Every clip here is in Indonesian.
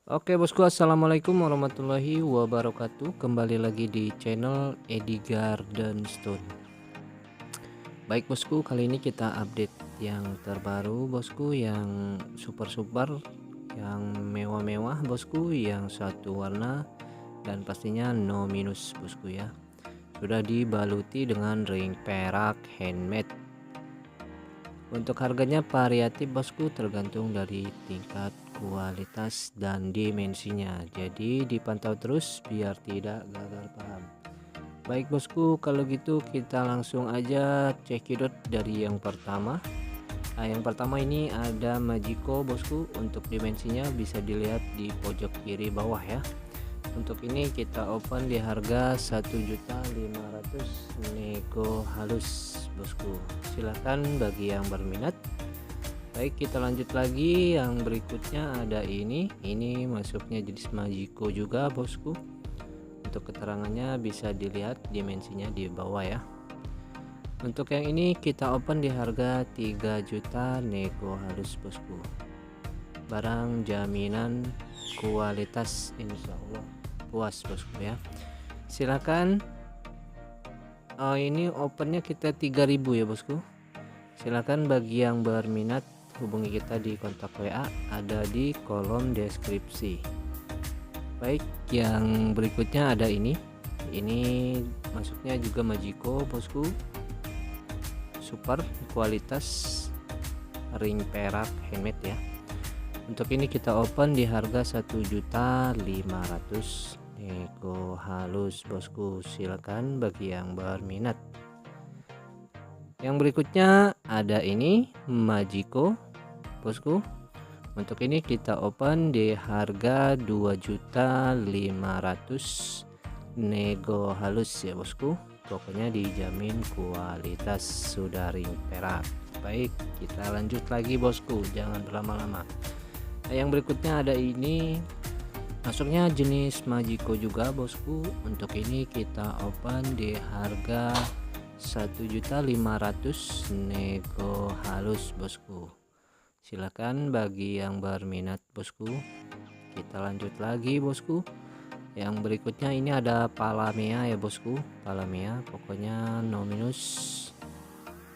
Oke bosku, assalamualaikum warahmatullahi wabarakatuh. Kembali lagi di channel Edi Garden Stone. Baik bosku, kali ini kita update yang terbaru bosku, yang super yang mewah-mewah bosku, yang satu warna dan pastinya no minus bosku ya. Sudah dibaluti dengan ring perak handmade. Untuk harganya variatif bosku, tergantung dari tingkat kualitas dan dimensinya, jadi dipantau terus biar tidak gagal paham. Baik bosku, kalau gitu kita langsung aja cekidot dari yang pertama. Yang pertama ini ada Majiko bosku. Untuk dimensinya bisa dilihat di pojok kiri bawah ya. Untuk ini kita open di harga 1.500.000 nego halus bosku. Silahkan bagi yang berminat. Baik, kita lanjut lagi. Yang berikutnya ada ini masuknya jenis Majiko juga bosku. Untuk keterangannya bisa dilihat dimensinya di bawah ya. Untuk yang ini kita open di harga 3 juta nego halus bosku. Barang jaminan kualitas, insya Allah puas bosku ya. Silakan. Ini opennya kita 3000 ya bosku. Silakan bagi yang berminat hubungi kita di kontak WA, ada di kolom deskripsi. Baik, yang berikutnya ada ini masuknya juga Majiko bosku, super kualitas ring perak handmade ya. Untuk ini kita open di harga 1.500.000 nego halus bosku. Silakan bagi yang berminat. Yang berikutnya ada ini Majiko bosku. Untuk ini kita open di harga 2.500.000 nego halus ya bosku. Pokoknya dijamin kualitas, sudah ring perak. Baik, kita lanjut lagi bosku, jangan berlama-lama. Yang berikutnya ada ini masuknya jenis Majiko juga bosku. Untuk ini kita open di harga 1.500.000 nego halus bosku. Silakan bagi yang berminat bosku. Kita lanjut lagi bosku. Yang berikutnya ini ada Palamea ya bosku. Palamea pokoknya no minus,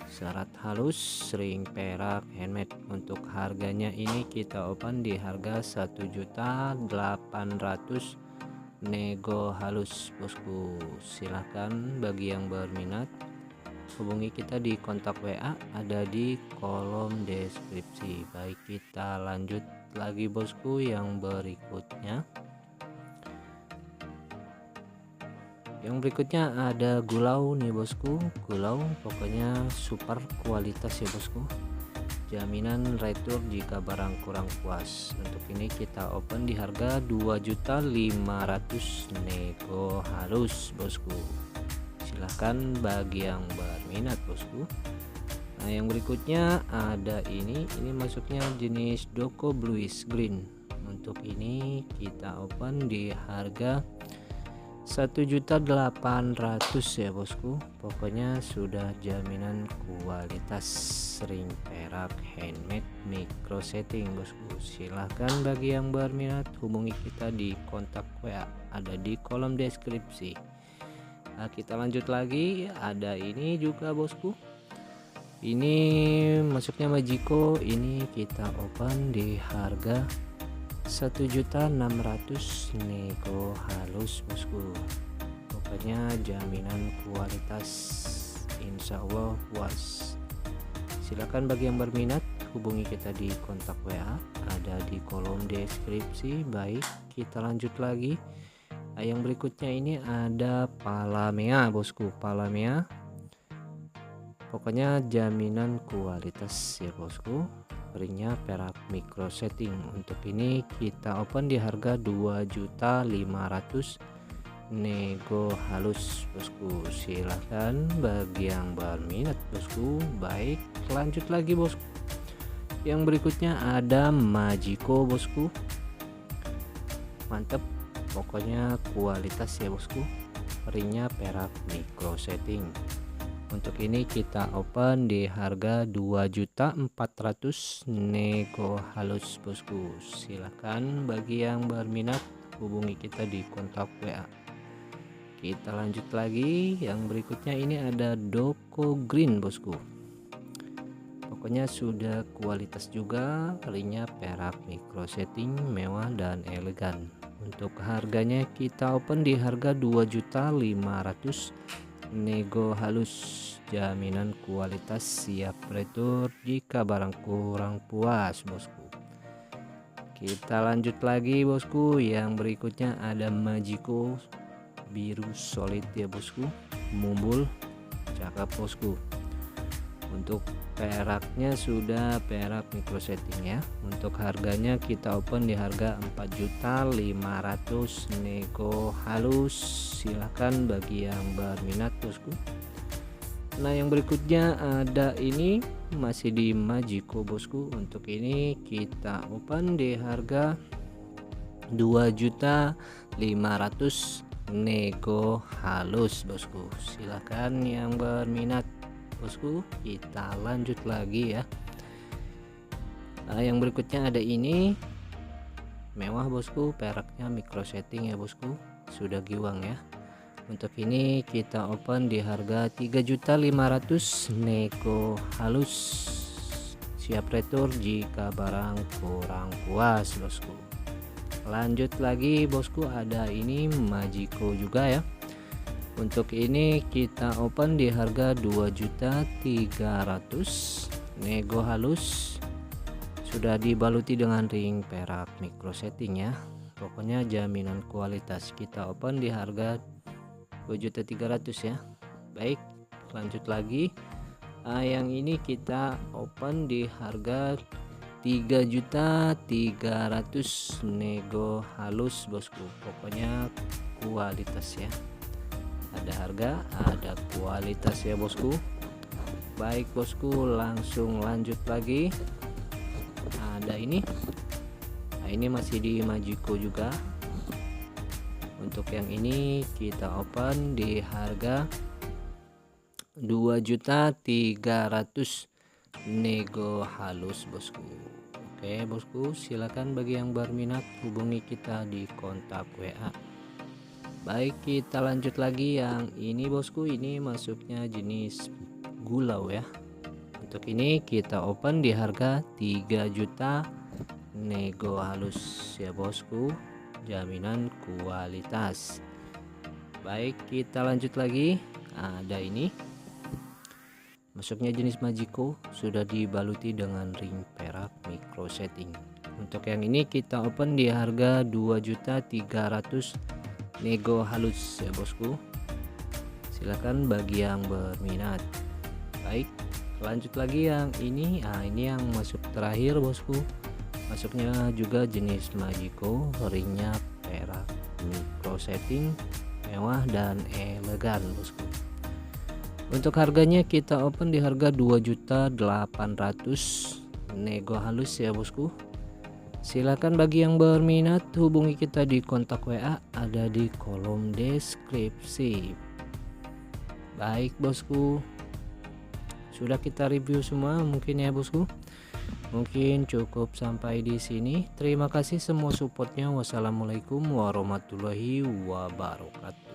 syarat halus, ring perak handmade. Untuk harganya ini kita open di harga 1.800.000 nego halus bosku. Silahkan bagi yang berminat hubungi kita di kontak WA, ada di kolom deskripsi. Baik, kita lanjut lagi bosku. Yang berikutnya ada gulau nih bosku. Gulau pokoknya super kualitas ya bosku, jaminan retur jika barang kurang puas. Untuk ini kita open di harga 2.500.000 nego halus bosku. Silahkan bagi yang berminat bosku. Nah, yang berikutnya ada ini masuknya jenis Doko Bluish Green. Untuk ini kita open di harga 1.800.000 ya bosku. Pokoknya sudah jaminan kualitas, ring perak handmade micro setting bosku. Silahkan bagi yang berminat hubungi kita di kontak WA, ada di kolom deskripsi. Nah, kita lanjut lagi. Ada ini juga bosku. Ini masuknya Majiko. Ini kita open di harga 1.600.000 nego halus bosku. Pokoknya jaminan kualitas, insya Allah puas. Silakan bagi yang berminat hubungi kita di kontak WA, ada di kolom deskripsi. Baik, kita lanjut lagi. Yang berikutnya ini ada Palamea bosku. Palamea pokoknya jaminan kualitas ya bosku, ringnya perak micro setting. Untuk ini kita open di harga 2.500.000 nego halus bosku. Silahkan bagi yang berminat bosku. Baik, lanjut lagi bosku. Yang berikutnya ada Majiko bosku. Mantap, pokoknya kualitas ya bosku, ringnya perak micro setting. Untuk ini kita open di harga 2.400.000 nego halus bosku. Silahkan bagi yang berminat hubungi kita di kontak WA. Kita lanjut lagi, yang berikutnya ini ada Doko Green bosku. Pokoknya sudah kualitas juga, ringnya perak micro setting, mewah dan elegan. Untuk harganya kita open di harga 2.500.000 nego halus, jaminan kualitas, siap retur jika barang kurang puas bosku. Kita lanjut lagi bosku, yang berikutnya ada Magico biru solid ya bosku, mumbul cakep bosku. Untuk peraknya sudah perak micro setting ya. Untuk harganya kita open di harga 4.500.000 nego halus. Silahkan bagi yang berminat bosku. Nah yang berikutnya ada ini masih di Magico bosku. Untuk ini kita open di harga 2.500.000 nego halus bosku. Silahkan yang berminat bosku. Kita lanjut lagi ya. Nah yang berikutnya ada ini mewah bosku, peraknya micro setting ya bosku, sudah giwang ya. Untuk ini kita open di harga 3.500.000 nego halus, siap retur jika barang kurang puas bosku. Lanjut lagi bosku, ada ini Magico juga ya. Untuk ini kita open di harga 2.300.000 nego halus, sudah dibaluti dengan ring perak micro setting ya. Pokoknya jaminan kualitas. Kita open di harga 2.300.000 ya. Baik, lanjut lagi. Yang ini kita open di harga 3.300.000 nego halus bosku. Pokoknya kualitas ya. Ada harga, ada kualitas ya bosku. Baik bosku, langsung lanjut lagi. Ada ini. Nah, ini masih di Magico juga. Untuk yang ini kita open di harga 2.300.000 nego halus bosku. Oke bosku, silakan bagi yang berminat hubungi kita di kontak WA. Baik, kita lanjut lagi. Yang ini bosku, ini masuknya jenis gulau ya. Untuk ini kita open di harga 3 juta nego halus ya bosku, jaminan kualitas. Baik, kita lanjut lagi. Ada ini masuknya jenis Magico, sudah dibaluti dengan ring perak micro setting. Untuk yang ini kita open di harga 2.300.000 nego halus ya bosku. Silakan bagi yang berminat. Baik, lanjut lagi yang ini. Ini yang masuk terakhir bosku, masuknya juga jenis Magico, ringnya perak micro setting, mewah dan elegan bosku. Untuk harganya kita open di harga 2.800.000 nego halus ya bosku. Silakan bagi yang berminat hubungi kita di kontak WA, ada di kolom deskripsi. Baik bosku, sudah kita review semua mungkin ya bosku. Mungkin cukup sampai di sini. Terima kasih semua supportnya. Wassalamualaikum warahmatullahi wabarakatuh.